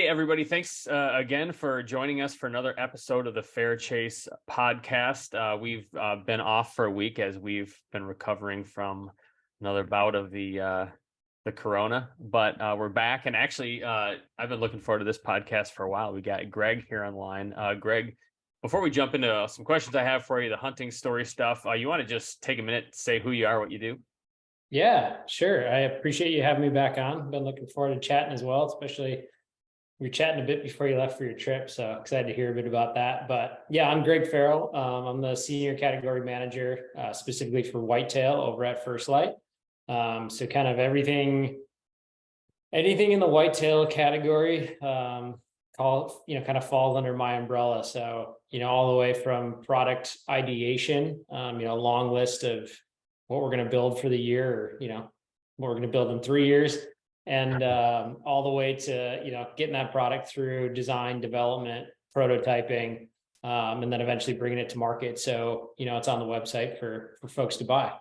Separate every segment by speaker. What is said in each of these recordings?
Speaker 1: everybody. Thanks again for joining us for another episode of the Fair Chase podcast. We've been off for a week as we've been recovering from another bout of the corona, but we're back. And actually, I've been looking forward to this podcast for a while. We got Greg here online. Greg, before we jump into some questions I have for you, the hunting story stuff, you want to just take a minute to say who you are, what you do?
Speaker 2: Yeah, sure. I appreciate you having me back on. Been looking forward to chatting as well, especially we were chatting a bit before you left for your trip. So excited to hear a bit about that. But yeah, I'm Greg Farrell. I'm the senior category manager, specifically for whitetail over at FirstLite. So kind of anything in the whitetail category, kind of falls under my umbrella. So, all the way from product ideation, long list of what we're going to build for the year, or, what we're going to build in 3 years, and all the way to, getting that product through design, development, prototyping, and then eventually bringing it to market. So, it's on the website for folks to buy.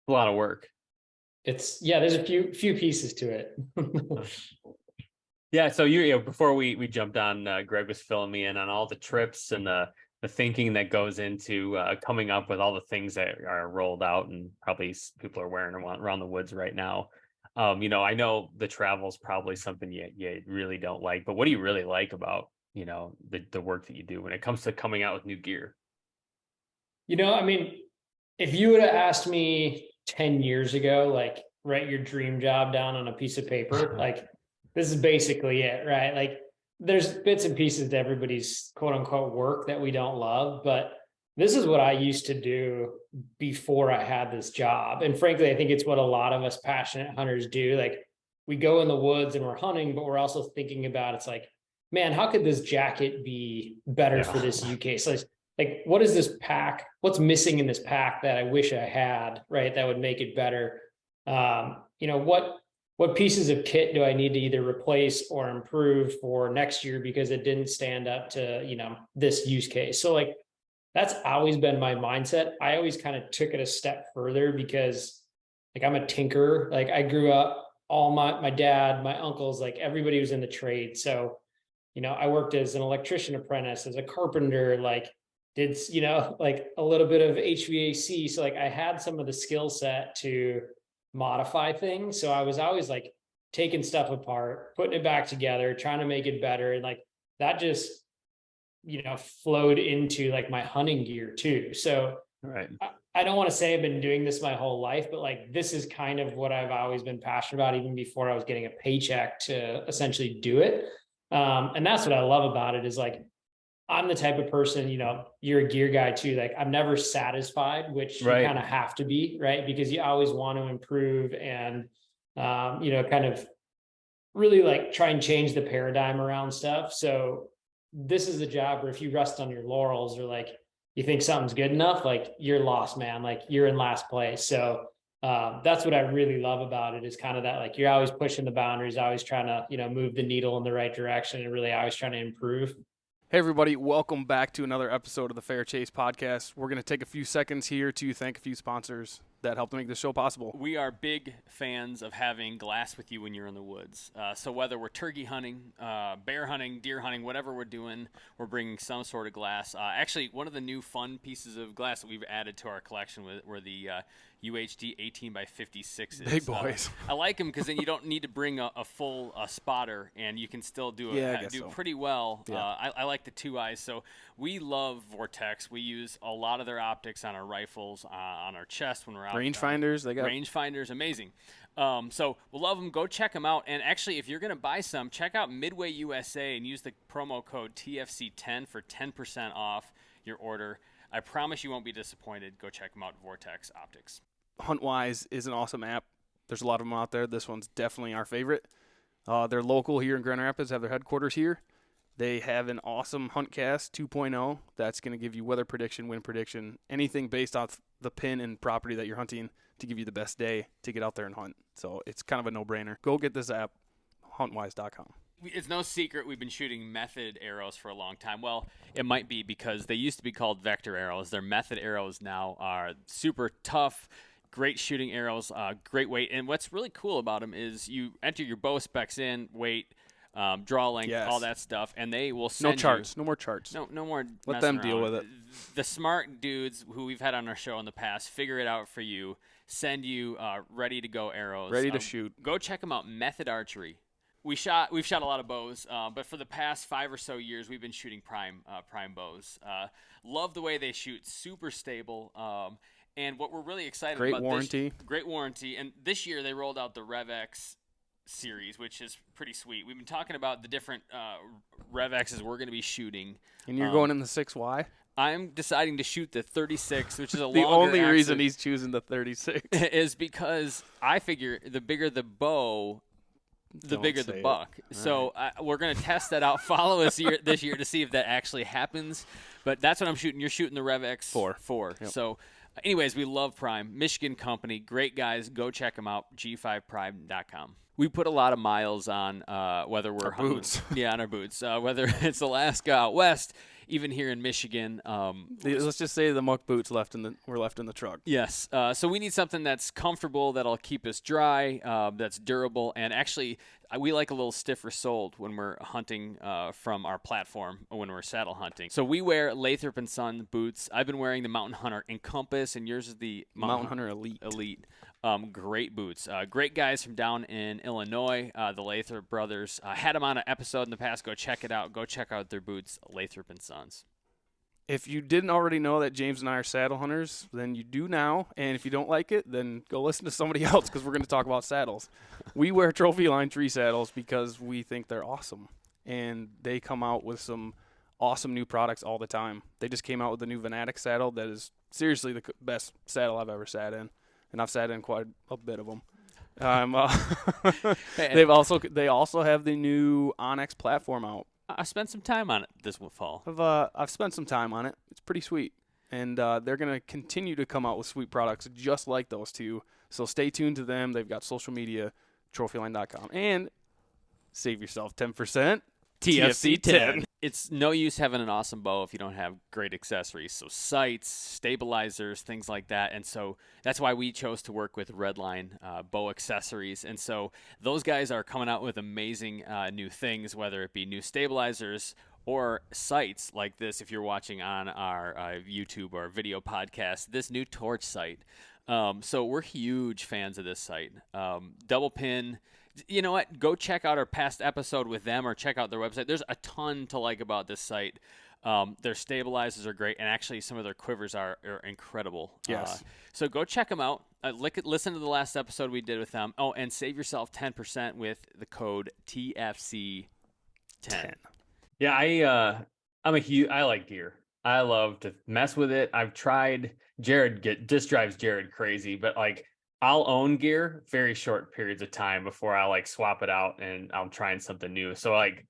Speaker 1: A lot of work.
Speaker 2: There's a few pieces to it.
Speaker 1: Yeah. So before we jumped on, Greg was filling me in on all the trips and the thinking that goes into coming up with all the things that are rolled out and probably people are wearing around the woods right now. I know the travel is probably something you really don't like, but what do you really like about, the work that you do when it comes to coming out with new gear?
Speaker 2: If you would have asked me 10 years ago, like, write your dream job down on a piece of paper, like, this is basically it, right? Like, there's bits and pieces to everybody's quote unquote work that we don't love, but this is what I used to do before I had this job. And frankly, I think it's what a lot of us passionate hunters do. Like, we go in the woods and we're hunting, but we're also thinking about, it's like, man, how could this jacket be better for this use case? Like, what is this pack? What's missing in this pack that I wish I had, right? That would make it better. What pieces of kit do I need to either replace or improve for next year because it didn't stand up to, this use case? So like, that's always been my mindset. I always kind of took it a step further because like, I'm a tinkerer. Like, I grew up, all my dad, my uncles, like everybody was in the trade. So, I worked as an electrician apprentice, as a carpenter, like did, like a little bit of HVAC. So like I had some of the skill set to modify things. So I was always like taking stuff apart, putting it back together, trying to make it better. And like that just, flowed into like my hunting gear too. So
Speaker 1: right.
Speaker 2: I don't want to say I've been doing this my whole life, but like, this is kind of what I've always been passionate about, even before I was getting a paycheck to essentially do it. And that's what I love about it is like, I'm the type of person, you're a gear guy too. Like, I'm never satisfied, which you kind of have to be, right? Because you always want to improve and, kind of really like try and change the paradigm around stuff. So this is a job where if you rest on your laurels or like, you think something's good enough, like you're lost, man, like you're in last place. So that's what I really love about it is kind of that, like, you're always pushing the boundaries, always trying to, move the needle in the right direction and really always trying to improve.
Speaker 3: Hey everybody, welcome back to another episode of the Fair Chase podcast. We're going to take a few seconds here to thank a few sponsors that helped make this show possible.
Speaker 4: We are big fans of having glass with you when you're in the woods. So whether we're turkey hunting, bear hunting, deer hunting, whatever we're doing, we're bringing some sort of glass. Actually, one of the new fun pieces of glass that we've added to our collection were the UHD 18 by 56s.
Speaker 3: Big boys.
Speaker 4: I like them because then you don't need to bring a full spotter, and you can still do pretty well.
Speaker 3: Yeah.
Speaker 4: I like the 2 eyes. So we love Vortex. We use a lot of their optics on our rifles, on our chest when we're out.
Speaker 3: Rangefinders, they got
Speaker 4: rangefinders, amazing. So we'll love them. Go check them out. And actually, if you're going to buy some, check out Midway USA and use the promo code TFC10 for 10% off your order. I promise you won't be disappointed. Go check them out, Vortex Optics.
Speaker 3: HuntWise is an awesome app. There's a lot of them out there. This one's definitely our favorite. They're local here in Grand Rapids, have their headquarters here. They have an awesome HuntCast 2.0 that's going to give you weather prediction, wind prediction, anything based off the pin and property that you're hunting to give you the best day to get out there and hunt. So it's kind of a no-brainer. Go get this app, huntwise.com.
Speaker 4: It's no secret we've been shooting method arrows for a long time. Well, it might be because they used to be called vector arrows. Their method arrows now are super tough, great shooting arrows, great weight. And what's really cool about them is you enter your bow specs in, weight, draw length,
Speaker 3: Yes.
Speaker 4: all that stuff, and they will
Speaker 3: No
Speaker 4: send
Speaker 3: charts. No more charts.
Speaker 4: no more.
Speaker 3: Let
Speaker 4: messing
Speaker 3: them deal
Speaker 4: around.
Speaker 3: with it.
Speaker 4: The smart dudes who we've had on our show in the past figure it out for you. Send you ready to go arrows.
Speaker 3: Ready to shoot.
Speaker 4: Go check them out. Method Archery. We've shot a lot of bows, but for the past 5 or so years, we've been shooting prime bows. Love the way they shoot. Super stable. And what we're really excited
Speaker 3: Great
Speaker 4: about
Speaker 3: warranty.
Speaker 4: Great warranty. And this year they rolled out the RevX series, which is pretty sweet. We've been talking about the different RevXs we're going to be shooting.
Speaker 3: And you're going in the 6Y?
Speaker 4: I'm deciding to shoot the 36, which is a
Speaker 3: The
Speaker 4: longer
Speaker 3: only
Speaker 4: axis,
Speaker 3: reason he's choosing the 36
Speaker 4: is because I figure the bigger the bow, the
Speaker 3: Don't
Speaker 4: bigger
Speaker 3: say
Speaker 4: the
Speaker 3: it.
Speaker 4: buck. So we're going to test that out. Follow us this year to see if that actually happens. But that's what I'm shooting. You're shooting the RevX 4.
Speaker 3: Yep.
Speaker 4: So anyways, we love Prime. Michigan company. Great guys. Go check them out. G5prime.com. We put a lot of miles on whether we're hunting.
Speaker 3: boots.
Speaker 4: Yeah, on our boots. Whether it's Alaska out west, even here in Michigan.
Speaker 3: Let's just say the muck boots were left in the truck.
Speaker 4: Yes. So we need something that's comfortable, that'll keep us dry, that's durable, and actually we like a little stiffer soled when we're hunting from our platform when we're saddle hunting. So we wear Lathrop & Son boots. I've been wearing the Mountain Hunter Encompass, and yours is the
Speaker 3: Mountain Hunter Elite.
Speaker 4: Great boots. Great guys from down in Illinois, the Lathrop brothers. Had them on an episode in the past. Go check it out. Go check out their boots, Lathrop & Sons.
Speaker 3: If you didn't already know that James and I are saddle hunters, then you do now. And if you don't like it, then go listen to somebody else because we're going to talk about saddles. We wear Trophy Line tree saddles because we think they're awesome. And they come out with some awesome new products all the time. They just came out with a new Venatic saddle that is seriously the best saddle I've ever sat in. And I've sat in quite a bit of them. They also have the new Onyx platform out.
Speaker 4: I spent some time on it this fall.
Speaker 3: I've spent some time on it. It's pretty sweet. And they're going to continue to come out with sweet products just like those two. So stay tuned to them. They've got social media, trophyline.com. And save yourself 10%. TFC 10.
Speaker 4: It's no use having an awesome bow if you don't have great accessories. So sights, stabilizers, things like that. And so that's why we chose to work with Redline Bow Accessories. And so those guys are coming out with amazing new things, whether it be new stabilizers or sights like this. If you're watching on our YouTube or video podcast, this new torch sight. So we're huge fans of this sight. Double pin. You know what? Go check out our past episode with them or check out their website. There's a ton to like about this site. Their stabilizers are great, and actually some of their quivers are incredible.
Speaker 3: Yes.
Speaker 4: So go check them out. Listen to the last episode we did with them. Oh, and save yourself 10% with the code TFC10.
Speaker 1: Yeah, I like gear. I love to mess with it. I've tried. This drives Jared crazy, but like I'll own gear very short periods of time before I like swap it out and I'm trying something new. So like,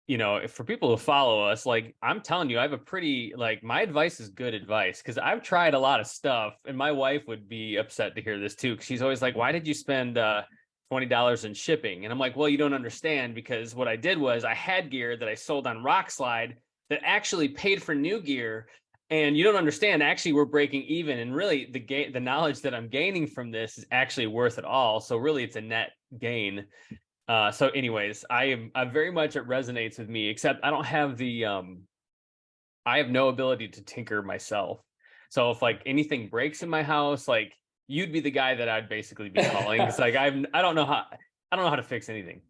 Speaker 1: you know, for people who follow us, like I'm telling you, I have a pretty like my advice is good advice because I've tried a lot of stuff, and my wife would be upset to hear this too because she's always like, "Why did you spend $20 in shipping?" And I'm like, "Well, you don't understand because what I did was I had gear that I sold on Rockslide that actually paid for new gear." And you don't understand, actually, we're breaking even. And really, the knowledge that I'm gaining from this is actually worth it all. So really, it's a net gain. So anyways, I very much, it resonates with me, except I don't have I have no ability to tinker myself. So if like anything breaks in my house, like you'd be the guy that I'd basically be calling. It's like, I don't know how to fix anything.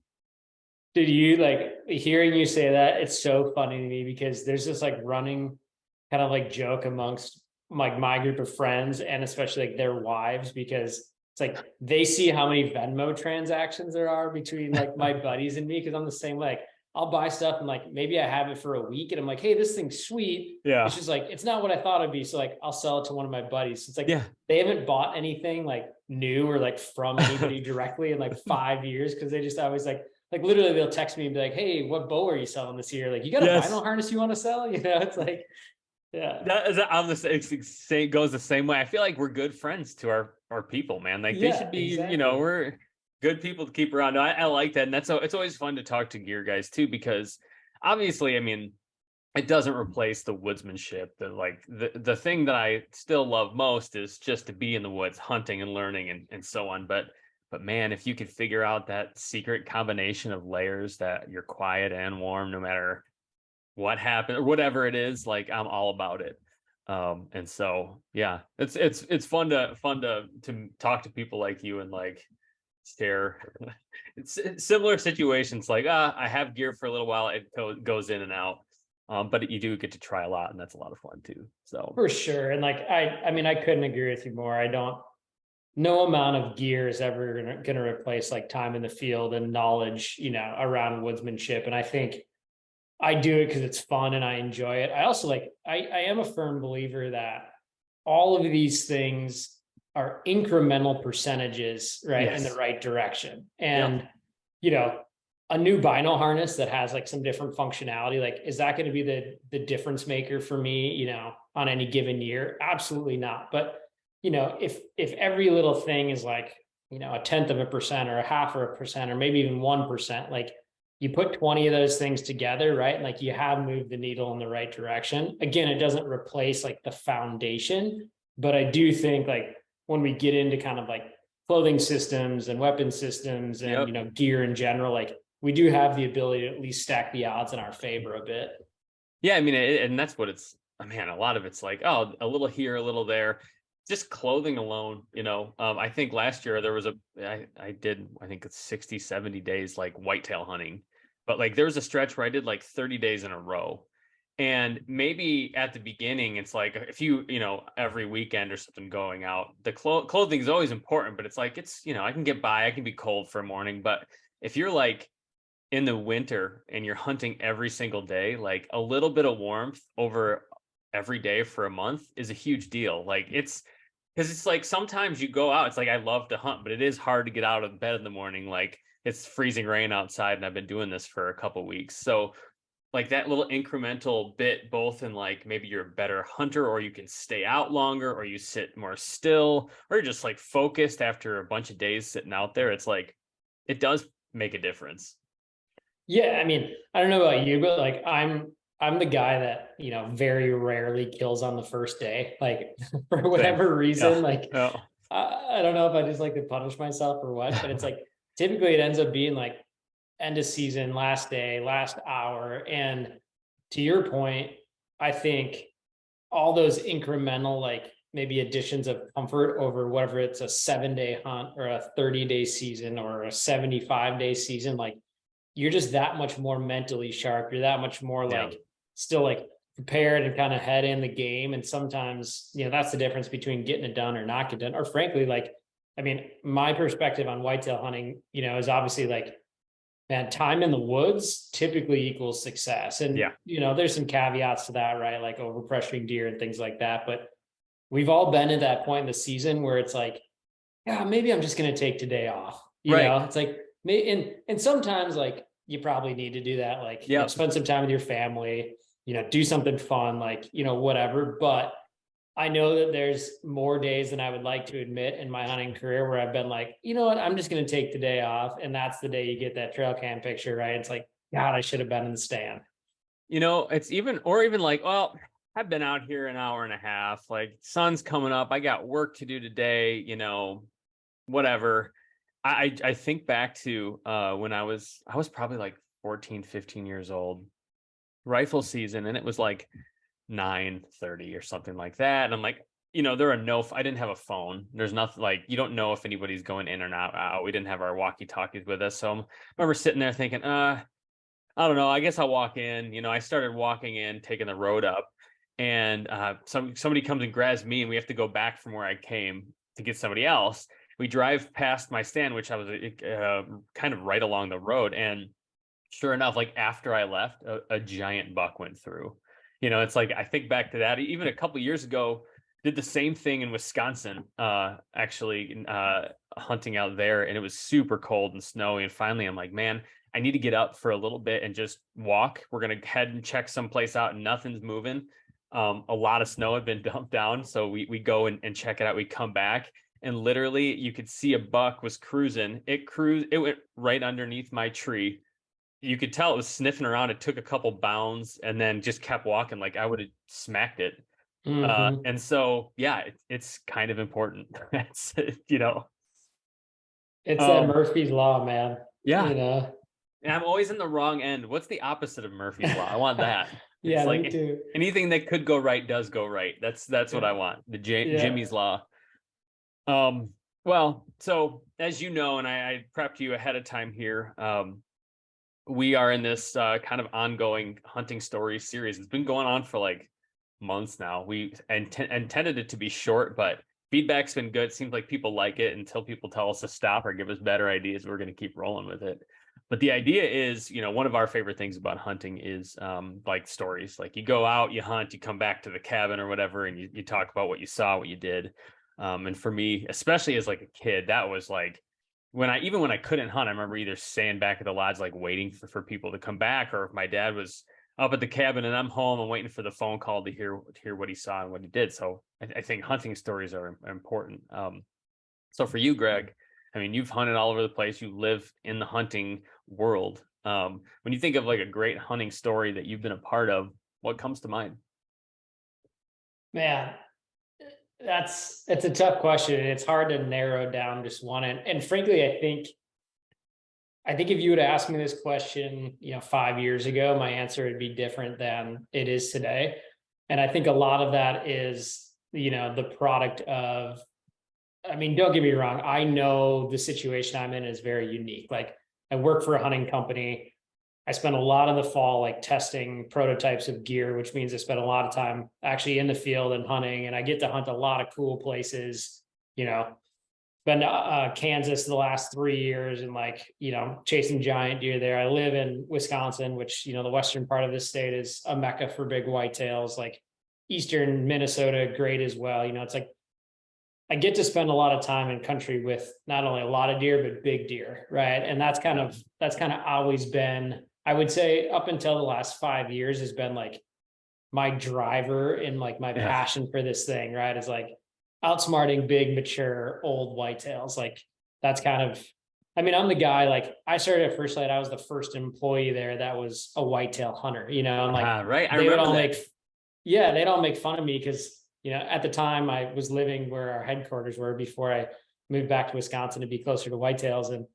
Speaker 2: Dude, you like hearing you say that, it's so funny to me because there's this like running kind of like joke amongst like my group of friends and especially like their wives, because it's like they see how many Venmo transactions there are between like my buddies and me. Cause I'm the same, like I'll buy stuff and like, maybe I have it for a week and I'm like, hey, this thing's sweet.
Speaker 1: Yeah.
Speaker 2: It's just like, it's not what I thought it'd be. So like, I'll sell it to one of my buddies. So it's like,
Speaker 1: Yeah.
Speaker 2: They haven't bought anything like new or like from anybody directly in like 5 years. Cause they just always like literally they'll text me and be like, hey, what bow are you selling this year? Like, you got a vinyl harness you want to sell? You know, it's like, yeah,
Speaker 1: that is I'm the same, goes the same way. I feel like we're good friends to our people, man. Like they should be,
Speaker 2: exactly.
Speaker 1: you know, we're good people to keep around. No, I like that. And that's so it's always fun to talk to gear guys too, because obviously, I mean, it doesn't replace the woodsmanship. The thing that I still love most is just to be in the woods, hunting and learning and so on. But But man, if you could figure out that secret combination of layers that you're quiet and warm, no matter what happened or whatever it is, like I'm all about it. And so yeah, it's fun to talk to people like you and like share it's similar situations. Like I have gear for a little while, it goes in and out. But you do get to try a lot, and that's a lot of fun too. So
Speaker 2: For sure. And like, I mean, I couldn't agree with you more. I don't, no amount of gear is ever going to replace like time in the field and knowledge, around woodsmanship. And I think I do it because it's fun and I enjoy it. I also like, I am a firm believer that all of these things are incremental percentages, right, in the
Speaker 1: yes.
Speaker 2: right direction.
Speaker 1: Yep.
Speaker 2: And, a new bino harness that has like some different functionality, like, is that going to be the difference maker for me, on any given year? Absolutely not. But, if every little thing is like, a tenth of a percent or a half of a percent, or maybe even 1%, like you put 20 of those things together, right? And like you have moved the needle in the right direction. Again, it doesn't replace like the foundation, but I do think like when we get into kind of like clothing systems and weapon systems and,
Speaker 1: Yep.
Speaker 2: gear in general, like we do have the ability to at least stack the odds in our favor a bit.
Speaker 1: Yeah, I mean, and that's what it's, man, a lot of it's like, oh, a little here, a little there. Just clothing alone, I think last year there was I did, I think it's 60, 70 days like whitetail hunting, but like there was a stretch where I did like 30 days in a row. And maybe at the beginning, it's like if every weekend or something going out, the clothing is always important, but it's like, I can get by, I can be cold for a morning. But if you're like in the winter and you're hunting every single day, like a little bit of warmth over every day for a month is a huge deal. Like because it's like sometimes you go out, it's like I love to hunt, but it is hard to get out of bed in the morning. Like it's freezing rain outside and I've been doing this for a couple weeks. So like that little incremental bit, both in like maybe you're a better hunter or you can stay out longer or you sit more still or you're just like focused after a bunch of days sitting out there. It's like it does make a difference.
Speaker 2: Yeah, I mean, I don't know about you, but like I'm the guy that, very rarely kills on the first day. Like for whatever reason,
Speaker 1: Yeah.
Speaker 2: like
Speaker 1: Yeah.
Speaker 2: I don't know if I just like to punish myself or what, but it's like typically it ends up being like end of season, last day, last hour. And to your point, I think all those incremental, like maybe additions of comfort over whatever it's a 7-day hunt or a 30-day season or a 75-day season, like you're just that much more mentally sharp. You're that much more
Speaker 1: Yeah.
Speaker 2: like still like prepared and kind of head in the game. And sometimes, that's the difference between getting it done or not getting done. Or frankly, like, I mean, my perspective on whitetail hunting, is obviously like, man, time in the woods typically equals success. And,
Speaker 1: Yeah.
Speaker 2: there's some caveats to that, right? Like overpressuring deer and things like that. But we've all been at that point in the season where it's like, yeah, maybe I'm just going to take today off.
Speaker 1: Right.
Speaker 2: It's like, and sometimes like you probably need to do that. Like,
Speaker 1: Yeah.
Speaker 2: spend some time with your family, do something fun, like, whatever. But I know that there's more days than I would like to admit in my hunting career where I've been like, you know what, I'm just going to take the day off. And that's the day you get that trail cam picture, right? It's like, God, I should have been in the stand.
Speaker 1: It's even like, well, I've been out here an hour and a half, like sun's coming up. I got work to do today, whatever. I think back to when I was probably like 14, 15 years old, rifle season, and it was like 9:30 or something like that. And I'm like, there are I didn't have a phone. There's nothing like, you don't know if anybody's going in or not out. We didn't have our walkie-talkies with us. So I remember sitting there thinking, I don't know. I guess I'll walk in. I started walking in, taking the road up, and somebody comes and grabs me, and we have to go back from where I came to get somebody else. We drive past my stand, which I was kind of right along the road, and sure enough, like after I left, a giant buck went through. It's like I think back to that. Even a couple years ago, did the same thing in Wisconsin. Actually, hunting out there, and it was super cold and snowy. And finally, I'm like, man, I need to get up for a little bit and just walk. We're gonna head and check someplace out, and nothing's moving. A lot of snow had been dumped down, so we go and check it out. We come back, and literally you could see a buck was cruising. It went right underneath my tree. You could tell it was sniffing around. It took a couple bounds and then just kept walking like I would have smacked it.
Speaker 2: Mm-hmm.
Speaker 1: And so, yeah, it's kind of important. That's,
Speaker 2: It's that Murphy's Law, man.
Speaker 1: Yeah.
Speaker 2: You know?
Speaker 1: And I'm always in the wrong end. What's the opposite of Murphy's Law? I want that.
Speaker 2: Yeah,
Speaker 1: It's like
Speaker 2: me too.
Speaker 1: anything that could go right does go right. That's what I want. The Jimmy's Law. Well, so as you know, and I prepped you ahead of time here, we are in this kind of ongoing hunting stories series. It's been going on for like months now. We intended it to be short, but feedback's been good. Seems like people like it. Until people tell us to stop or give us better ideas, we're going to keep rolling with it. But the idea is, one of our favorite things about hunting is like stories. Like you go out, you hunt, you come back to the cabin or whatever, and you talk about what you saw, what you did. And for me, especially as like a kid, that was like when I couldn't hunt, I remember either staying back at the lodge, like waiting for people to come back, or if my dad was up at the cabin and I'm home, I'm waiting for the phone call to hear what he saw and what he did. So I think hunting stories are important. So for you, Greg, I mean, you've hunted all over the place. You live in the hunting world. When you think of like a great hunting story that you've been a part of, what comes to mind?
Speaker 2: Man, it's a tough question. It's hard to narrow down just one. And frankly, I think if you would ask me this question, 5 years ago, my answer would be different than it is today. And I think a lot of that is, the product of, I mean, don't get me wrong. I know the situation I'm in is very unique. Like I work for a hunting company. I spend a lot of the fall like testing prototypes of gear, which means I spend a lot of time actually in the field and hunting, and I get to hunt a lot of cool places. Been to Kansas the last 3 years and chasing giant deer there. I live in Wisconsin, which, the western part of this state is a mecca for big whitetails. Like eastern Minnesota, great as well. It's like I get to spend a lot of time in country with not only a lot of deer, but big deer, right? And that's kind of always been, I would say, up until the last 5 years, has been like my driver and like my passion for this thing, right? Is like outsmarting big, mature, old whitetails. Like that's kind of, I mean, I'm the guy, like I started at FirstLite. I was the first employee there that was a whitetail hunter, and like,
Speaker 1: right.
Speaker 2: they would all they'd all make fun of me because, at the time I was living where our headquarters were before I moved back to Wisconsin to be closer to whitetails. And,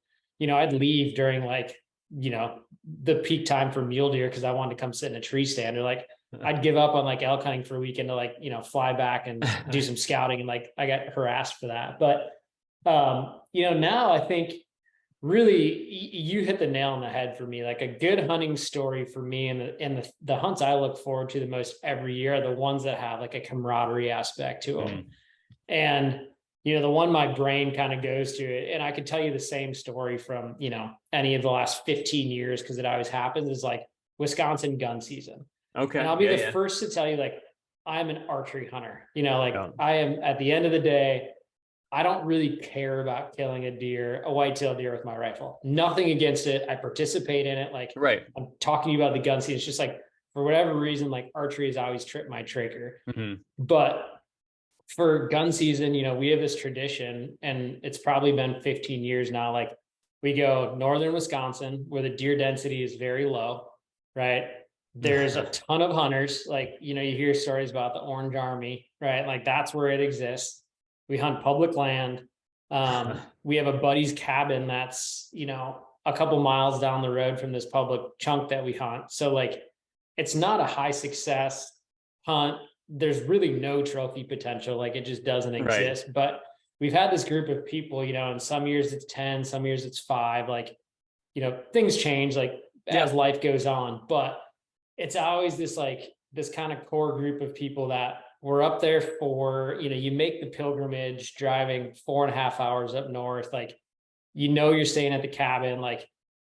Speaker 2: I'd leave during like, the peak time for mule deer because I wanted to come sit in a tree stand, or like I'd give up on like elk hunting for a weekend to like, fly back and do some scouting. And like, I got harassed for that. But, now I think really you hit the nail on the head for me. Like a good hunting story for me and the hunts I look forward to the most every year are the ones that have like a camaraderie aspect to them. And, the one my brain kind of goes to, and I could tell you the same story from, any of the last 15 years, because it always happens, is like Wisconsin gun season.
Speaker 1: Okay.
Speaker 2: And I'll be the first to tell you, like, I'm an archery hunter, I am, at the end of the day, I don't really care about killing a whitetail deer with my rifle. Nothing against it. I participate in it. Like,
Speaker 1: right.
Speaker 2: I'm talking to you about the gun season. It's just like, for whatever reason, like archery has always tripped my trigger. But for gun season, we have this tradition, and it's probably been 15 years now. Like we go northern Wisconsin where the deer density is very low, right? There's a ton of hunters. Like, you hear stories about the Orange Army, right? Like that's where it exists. We hunt public land. We have a buddy's cabin that's, a couple miles down the road from this public chunk that we hunt. So like, it's not a high success hunt. There's really no trophy potential. Like it just doesn't exist. Right. But we've had this group of people, and some years it's 10, some years it's 5, like, things change like as life goes on, but it's always this kind of core group of people that we're up there for, you make the pilgrimage driving 4.5 hours up north. Like, you're staying at the cabin, like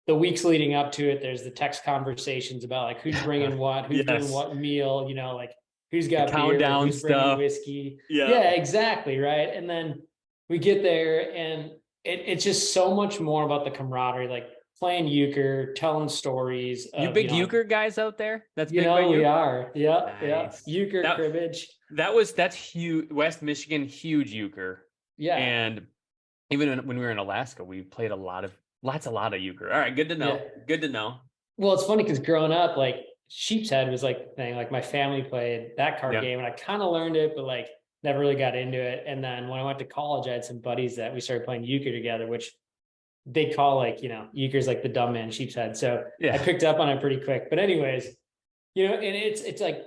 Speaker 2: the weeks leading up to it, there's the text conversations about like who's bringing what, who's doing what meal, like who's got the beer,
Speaker 1: countdown
Speaker 2: who's bringing
Speaker 1: stuff.
Speaker 2: whiskey. Yeah, exactly. Right. And then we get there and it's just so much more about the camaraderie, like playing euchre, telling stories.
Speaker 1: You big euchre guys out there? That's big by you?
Speaker 2: We are. Yeah.
Speaker 1: Nice.
Speaker 2: Yeah. Euchre cribbage.
Speaker 1: That's huge. West Michigan, huge euchre. Yeah. And even when we were in Alaska, we played a lot of euchre. All right. Good to know. Yeah. Good to know.
Speaker 2: Well, it's funny because growing up, like Sheep's Head was like the thing, like my family played that card game and I kind of learned it, but like never really got into it. And then when I went to college, I had some buddies that we started playing euchre together, which they call like, Euchre's like the dumb man sheep's head. So
Speaker 1: Yeah.
Speaker 2: I picked up on it pretty quick. But anyways, and it's like,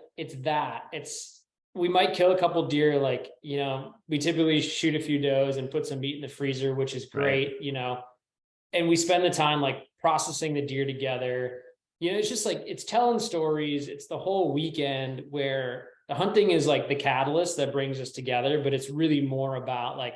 Speaker 2: we might kill a couple deer. Like, we typically shoot a few does and put some meat in the freezer, which is great, and we spend the time like processing the deer together. It's just like, it's telling stories. It's the whole weekend where the hunting is like the catalyst that brings us together, but it's really more about like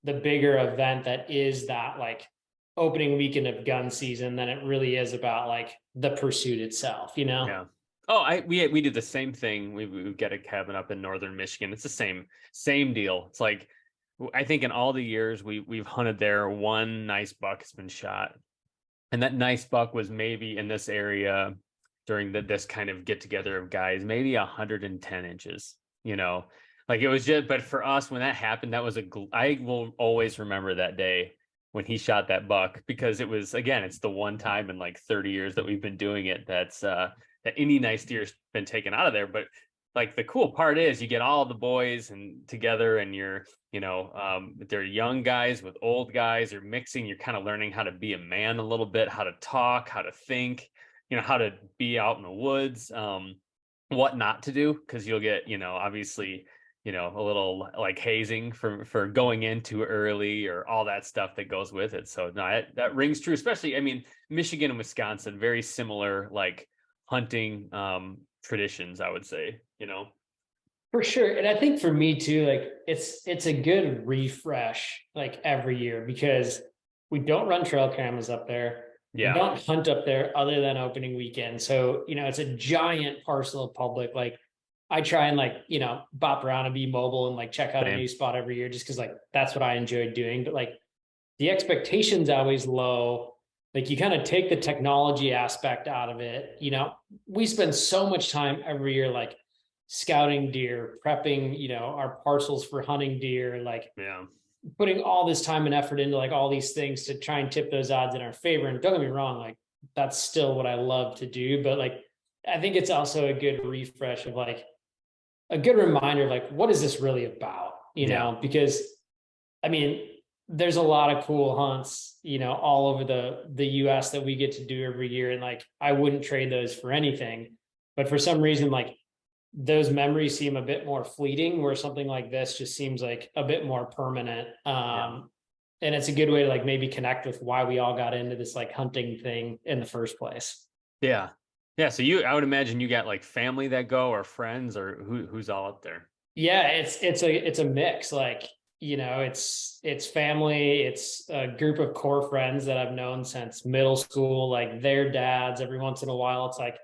Speaker 2: the bigger event that is that like opening weekend of gun season than it really is about like the pursuit itself,
Speaker 1: Yeah. Oh, we do the same thing. We get a cabin up in northern Michigan. It's the same deal. It's like, I think in all the years we've hunted there, one nice buck has been shot. And that nice buck was maybe in this area during this kind of get together of guys, maybe 110 inches, like it was just, but for us, when that happened, that was I will always remember that day when he shot that buck, because it was, again, it's the one time in like 30 years that we've been doing it. That any nice deer's been taken out of there. But like the cool part is you get all the boys and together, and you're, they're young guys with old guys, you're mixing, you're kind of learning how to be a man a little bit, how to talk, how to think, how to be out in the woods, what not to do, because you'll get, obviously, a little like hazing for going in too early, or all that stuff that goes with it. So no, that rings true, especially, I mean, Michigan and Wisconsin, very similar, like hunting traditions, I would say,
Speaker 2: For sure. And I think for me too, like it's a good refresh like every year, because we don't run trail cameras up there.
Speaker 1: Yeah.
Speaker 2: We don't hunt up there other than opening weekend. So, it's a giant parcel of public. Like I try and like, bop around and be mobile and like check out a new spot every year, just because like that's what I enjoy doing. But like the expectation's always low. Like you kind of take the technology aspect out of it. We spend so much time every year, like scouting deer, prepping, our parcels for hunting deer, like putting all this time and effort into like all these things to try and tip those odds in our favor. And don't get me wrong, like that's still what I love to do. But like, I think it's also a good refresh of like a good reminder of like, what is this really about? Because I mean, there's a lot of cool hunts, all over the US that we get to do every year. And like, I wouldn't trade those for anything, but for some reason, like those memories seem a bit more fleeting, where something like this just seems like a bit more permanent. And it's a good way to like maybe connect with why we all got into this like hunting thing in the first place.
Speaker 1: Yeah. So I would imagine you got like family that go, or friends, or who's all up there.
Speaker 2: Yeah, it's a mix. Like, it's family, it's a group of core friends that I've known since middle school, like their dads. Every once in a while, it's like,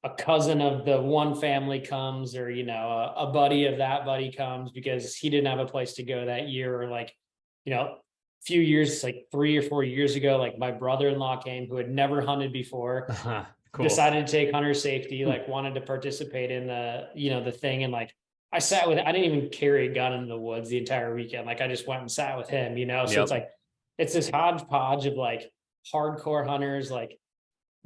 Speaker 2: a cousin of the one family comes, or, a buddy of that buddy comes because he didn't have a place to go that year. Or like, a few years, like 3 or 4 years ago, like my brother-in-law came, who had never hunted before,
Speaker 1: Cool.
Speaker 2: decided to take hunter safety, like wanted to participate in the thing. And like, I didn't even carry a gun into the woods the entire weekend. Like I just went and sat with him, so it's like, it's this hodgepodge of like hardcore hunters, like,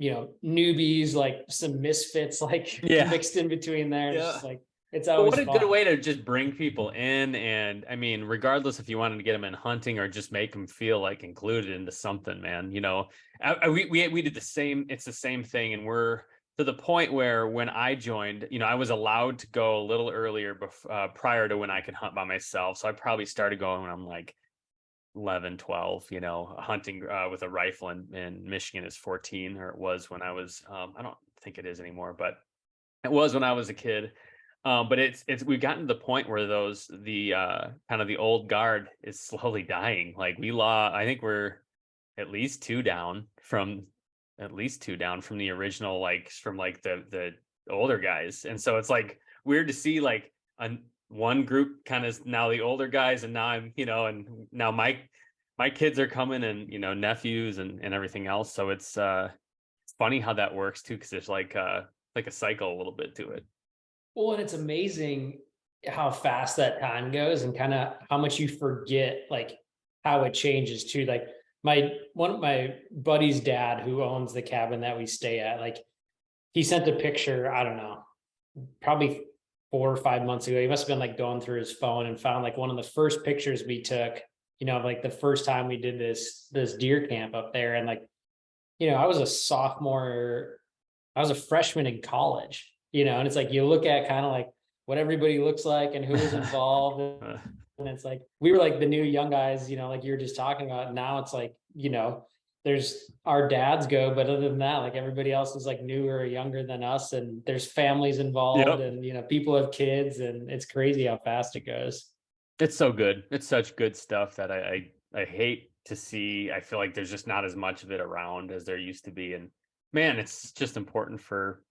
Speaker 2: newbies, like some misfits, like mixed in between there. It's just like, it's always
Speaker 1: what a
Speaker 2: fun.
Speaker 1: good way to just bring people in. And I mean, regardless if you wanted to get them in hunting or just make them feel like included into something, man, we did the same. It's the same thing. And we're to the point where when I joined, I was allowed to go a little earlier prior to when I could hunt by myself. So I probably started going when I'm like 11, 12, hunting with a rifle in Michigan is 14, or it was when I was, I don't think it is anymore, but it was when I was a kid. But we've gotten to the point where the kind of the old guard is slowly dying. Like I think we're at least two down from the original, like from like the older guys. And so it's like weird to see like one group kind of now the older guys, and now I'm, and now my kids are coming, and, nephews and everything else. So it's funny how that works too, because there's like a cycle a little bit to it.
Speaker 2: Well, and it's amazing how fast that time goes, and kind of how much you forget, like how it changes too. Like one of my buddy's dad, who owns the cabin that we stay at, like he sent a picture, I don't know, probably 4 or 5 months ago. He must have been like going through his phone and found like one of the first pictures we took like the first time we did this deer camp up there, and like, I was a sophomore, I was a freshman in college, and it's like you look at kind of like what everybody looks like and who was involved. And it's like we were like the new young guys, like you were just talking about. Now it's like, there's our dads go, but other than that, like everybody else is like newer or younger than us, and there's families involved.
Speaker 1: Yep.
Speaker 2: And people have kids, and it's crazy how fast it goes.
Speaker 1: It's so good. It's such good stuff that I hate to see. I feel like there's just not as much of it around as there used to be. And man, it's just important for,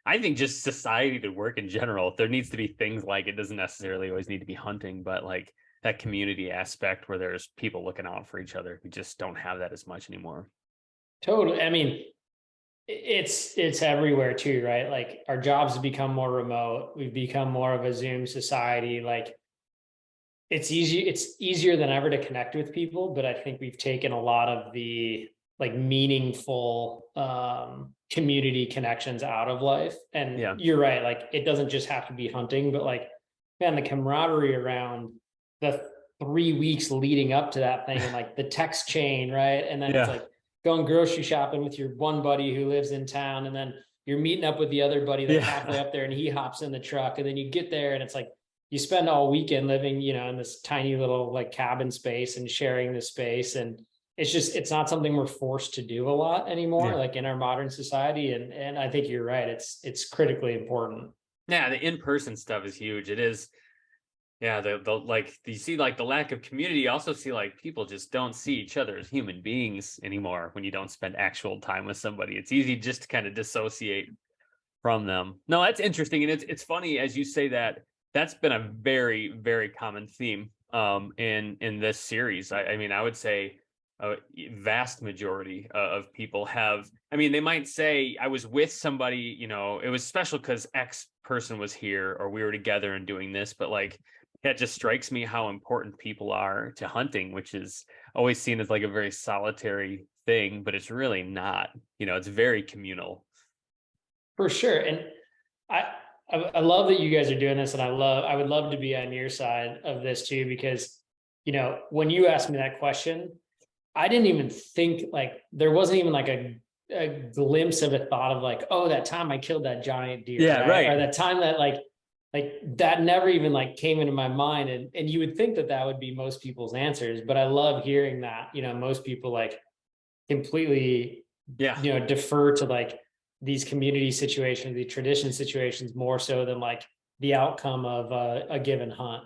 Speaker 1: I think, just society to work in general. There needs to be things like, it doesn't necessarily always need to be hunting, but like that community aspect where there's people looking out for each other. We just don't have that as much anymore.
Speaker 2: Totally. I mean, it's everywhere too, right? Like our jobs have become more remote. We've become more of a Zoom society. Like it's easier than ever to connect with people, but I think we've taken a lot of the like meaningful community connections out of life. And you're right, like it doesn't just have to be hunting, but like, man, the camaraderie around the 3 weeks leading up to that thing, and like the text chain, right? And then it's like going grocery shopping with your one buddy who lives in town, and then you're meeting up with the other buddy that's halfway up there, and he hops in the truck, and then you get there, and it's like you spend all weekend living, in this tiny little like cabin space and sharing the space. And it's not something we're forced to do a lot anymore, like in our modern society. And I think you're right. It's critically important.
Speaker 1: Yeah. The in-person stuff is huge. It is. Yeah. The like, you see like the lack of community. You also see like people just don't see each other as human beings anymore when you don't spend actual time with somebody. It's easy just to kind of dissociate from them. No, that's interesting. And it's funny as you say that. That's been a very, very common theme in this series. I mean, I would say a vast majority of people have, I mean, they might say I was with somebody, it was special because X person was here or we were together and doing this, but like, that just strikes me how important people are to hunting, which is always seen as like a very solitary thing, but it's really not, it's very communal.
Speaker 2: For sure. And I love that you guys are doing this, and I would love to be on your side of this too, because, when you asked me that question, I didn't even think, like, there wasn't even like a glimpse of a thought of like, oh, that time I killed that giant deer.
Speaker 1: Yeah. Right.
Speaker 2: Or that time that like that never even like came into my mind. And you would think that would be most people's answers, but I love hearing that, most people like completely, defer to like these community situations, the tradition situations, more so than like the outcome of a given hunt,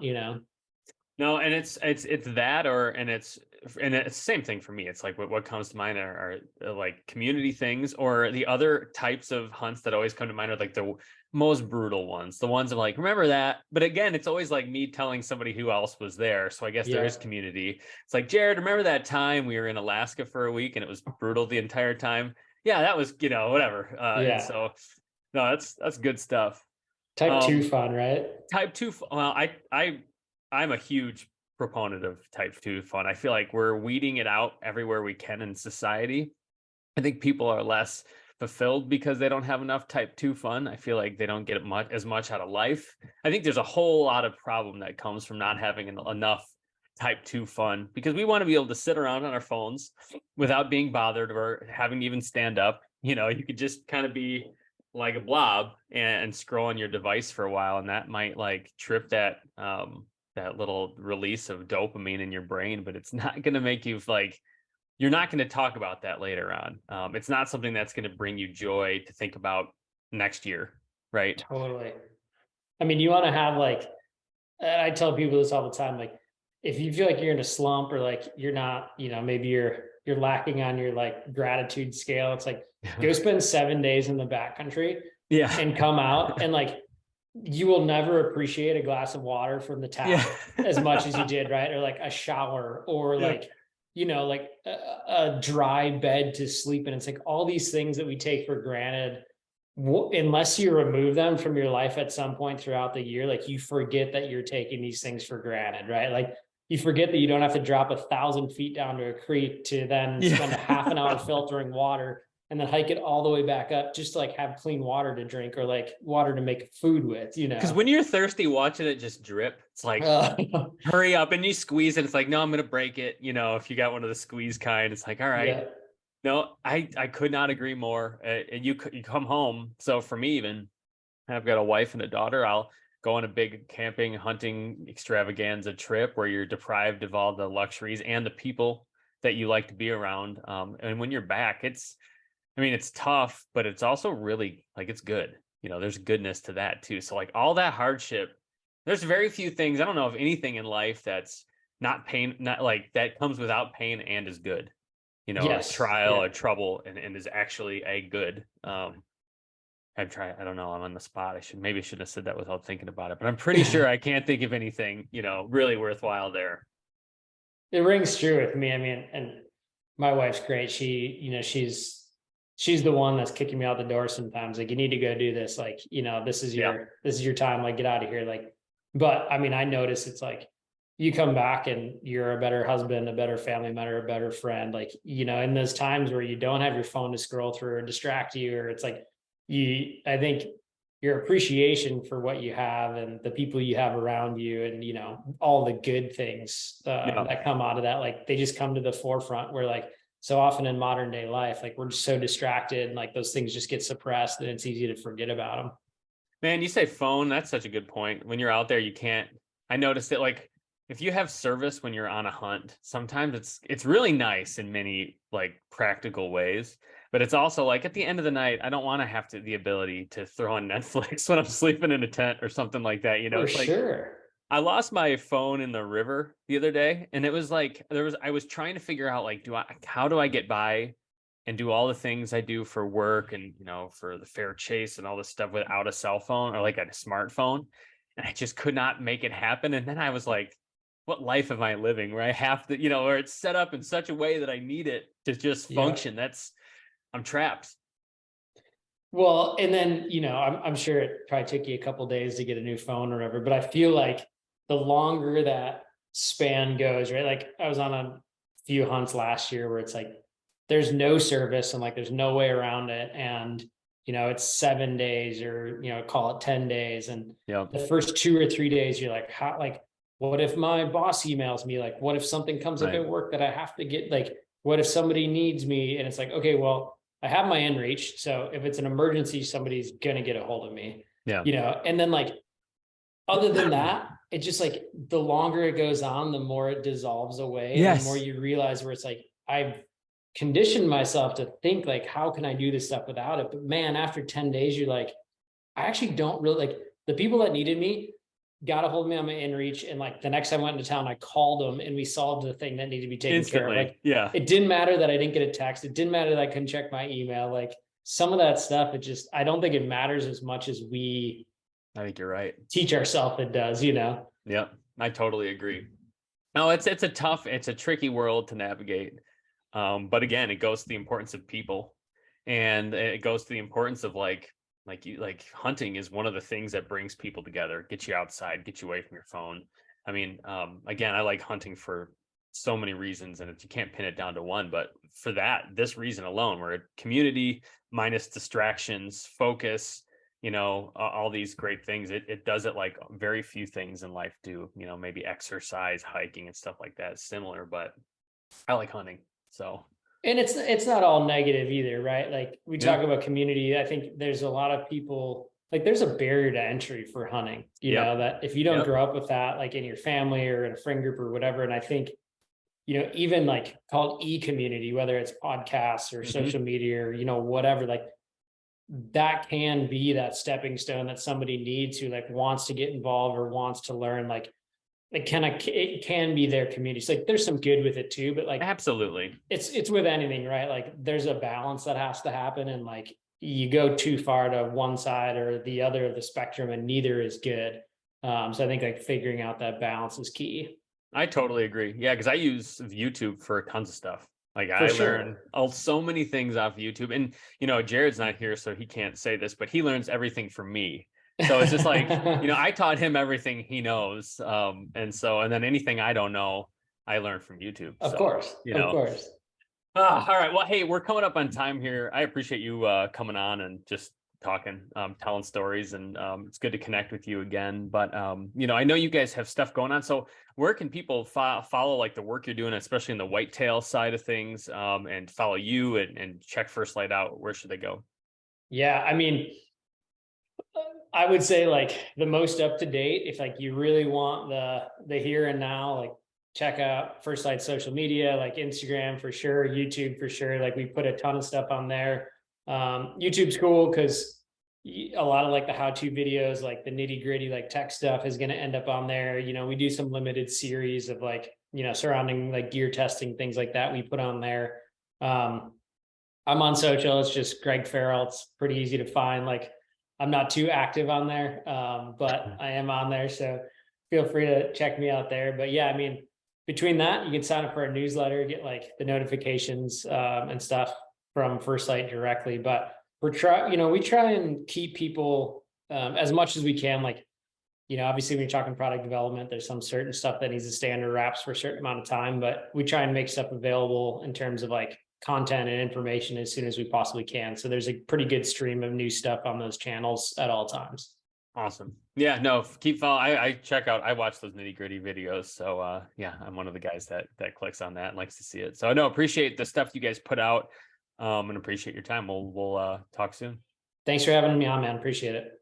Speaker 1: No, and it's that, and it's the same thing for me. It's like what comes to mind are like community things, or the other types of hunts that always come to mind are like the most brutal ones, the ones of like, remember that. But again, it's always like me telling somebody who else was there. So I guess there is community. It's like, Jared, remember that time we were in Alaska for a week and it was brutal the entire time? Yeah, that was, whatever. And so no, that's good stuff.
Speaker 2: Type 2 fun, right?
Speaker 1: Type 2. Well, I'm a huge proponent of type 2 fun. I feel like we're weeding it out everywhere we can in society. I think people are less fulfilled because they don't have enough type 2 fun. I feel like they don't get as much out of life. I think there's a whole lot of problem that comes from not having enough type 2 fun, because we want to be able to sit around on our phones without being bothered or having to even stand up. You could just kind of be like a blob and scroll on your device for a while, and that might like trip that little release of dopamine in your brain, but it's not going to make you like, you're not going to talk about that later on. It's not something that's going to bring you joy to think about next year. Right.
Speaker 2: Totally. I mean, you want to have like, I tell people this all the time, like, if you feel like you're in a slump or like you're not, maybe you're lacking on your like gratitude scale, it's like go spend 7 days in the backcountry and come out, and like you will never appreciate a glass of water from the tap as much as you did, right? Or like a shower, or like, like a dry bed to sleep in. It's like all these things that we take for granted, unless you remove them from your life at some point throughout the year, like you forget that you're taking these things for granted, right? Like you forget that you don't have to drop 1,000 feet down to a creek to then spend a half an hour filtering water and then hike it all the way back up just to like have clean water to drink or like water to make food with, you know.
Speaker 1: Because when you're thirsty, watching it just drip, it's like, hurry up, and you squeeze it. It's like, no, I'm gonna break it. You know, if you got one of the squeeze kind, it's like, all right.
Speaker 2: Yeah.
Speaker 1: No, I could not agree more. And you come home. So for me, even I've got a wife and a daughter. I'll go on a big camping, hunting extravaganza trip where you're deprived of all the luxuries and the people that you like to be around. And when you're back, it's tough, but it's also really like it's good. You know, there's goodness to that too. So like all that hardship, there's very few things. I don't know of anything in life that's not pain, not like that comes without pain and is good. You know,
Speaker 2: Yes.
Speaker 1: a trial,
Speaker 2: Yeah.
Speaker 1: a trouble, and is actually a good. I don't know. I'm on the spot. Maybe I shouldn't have said that without thinking about it, but I'm pretty sure I can't think of anything, you know, really worthwhile there.
Speaker 2: It rings true with me. I mean, and my wife's great. She, you know, she's the one that's kicking me out the door sometimes. Like, you need to go do this. Like, you know, this is your time. Like, get out of here. Like, but I mean, I notice it's like you come back and you're a better husband, a better family member, a better friend. Like, you know, in those times where you don't have your phone to scroll through or distract you, or it's like I think your appreciation for what you have and the people you have around you, and, you know, all the good things that come out of that, like they just come to the forefront, where like so often in modern day life, like we're just so distracted and like those things just get suppressed and it's easy to forget about them.
Speaker 1: Man, you say phone, that's such a good point. When you're out there, I noticed that like if you have service when you're on a hunt, sometimes it's really nice in many like practical ways, but it's also like at the end of the night, I don't want to have the ability to throw on Netflix when I'm sleeping in a tent or something like that. You know,
Speaker 2: For
Speaker 1: it's
Speaker 2: sure.
Speaker 1: like I lost my phone in the river the other day, and it was like I was trying to figure out like how do I get by and do all the things I do for work and, you know, for the fair chase and all this stuff without a cell phone or like a smartphone. And I just could not make it happen. And then I was like, what life am I living where I have to, you know, where it's set up in such a way that I need it to just function? I'm trapped.
Speaker 2: Well, and then, you know, I'm sure it probably took you a couple days to get a new phone or whatever, but I feel like the longer that span goes, right? Like I was on a few hunts last year where it's like there's no service and like there's no way around it. And, you know, it's 7 days or, you know, call it 10 days. And the first 2 or 3 days, you're like, how, like, what if my boss emails me? Like, what if something comes up at work that I have to get? Like, what if somebody needs me? And it's like, okay, well, I have my inReach. So if it's an emergency, somebody's going to get a hold of me.
Speaker 1: Yeah.
Speaker 2: You know, and then like, other than that, it just like the longer it goes on, the more it dissolves away.
Speaker 1: Yes.
Speaker 2: And the more you realize where it's like, I've conditioned myself to think like, how can I do this stuff without it? But man, after 10 days, you're like, I actually don't really like the people that needed me got a hold of me on my inReach. And like the next time I went into town, I called them and we solved the thing that needed to be taken care of. Like, it didn't matter that I didn't get a text. It didn't matter that I couldn't check my email. Like some of that stuff, I don't think it matters as much as
Speaker 1: I think you're right.
Speaker 2: Teach ourselves it does, you know?
Speaker 1: Yep. I totally agree. No, it's a tricky world to navigate. But again, it goes to the importance of people, and it goes to the importance of like hunting is one of the things that brings people together, get you outside, get you away from your phone. I mean, again, I like hunting for so many reasons, and you can't pin it down to one, but for this reason alone, we're a community minus distractions, focus, you know, all these great things. It does it like very few things in life do, you know, maybe exercise, hiking and stuff like that is similar, but I like hunting. So,
Speaker 2: and it's not all negative either, right? Like we talk about community. I think there's a lot of people, like there's a barrier to entry for hunting, you know, that if you don't grow up with that, like in your family or in a friend group or whatever. And I think, you know, even like called e-community, whether it's podcasts or social media or, you know, whatever, like that can be that stepping stone that somebody needs who like wants to get involved or wants to learn. Like it can be their community. It's like there's some good with it too, but like
Speaker 1: absolutely,
Speaker 2: it's with anything, right? Like there's a balance that has to happen, and like you go too far to one side or the other of the spectrum, and neither is good. So I think like figuring out that balance is key.
Speaker 1: I totally agree. Yeah, because I use YouTube for tons of stuff. Like I learn so many things off YouTube, and you know, Jared's not here, so he can't say this, but he learns everything from me. So it's just like, you know, I taught him everything he knows. And then anything I don't know, I learned from YouTube.
Speaker 2: Of course.
Speaker 1: You know,
Speaker 2: of course.
Speaker 1: All right. Well, hey, we're coming up on time here. I appreciate you coming on and just talking, telling stories, and it's good to connect with you again. But I know you guys have stuff going on. So where can people follow like the work you're doing, especially in the whitetail side of things, and follow you and check FirstLite out? Where should they go?
Speaker 2: Yeah, I mean, I would say like the most up to date, if like you really want the here and now, like check out FirstLite social media, like Instagram for sure, YouTube for sure. Like we put a ton of stuff on there. YouTube's cool because a lot of like the how-to videos, like the nitty-gritty, like tech stuff is going to end up on there. We do some limited series of like, surrounding like gear testing, things like that we put on there. I'm on social. It's just Greg Farrell. It's pretty easy to find. Like I'm not too active on there, but I am on there. So feel free to check me out there. But yeah, I mean, between that, you can sign up for a newsletter, get like the notifications and stuff from FirstLite directly. But we try and keep people as much as we can. Like, obviously when you're talking product development, there's some certain stuff that needs to stay under wraps for a certain amount of time, but we try and make stuff available in terms of like content and information as soon as we possibly can. So there's a pretty good stream of new stuff on those channels at all times.
Speaker 1: Awesome. Yeah, no, keep following. I watch those nitty gritty videos. So yeah, I'm one of the guys that clicks on that and likes to see it. So I know, appreciate the stuff you guys put out, and appreciate your time. We'll talk soon.
Speaker 2: Thanks for having me on, man. Appreciate it.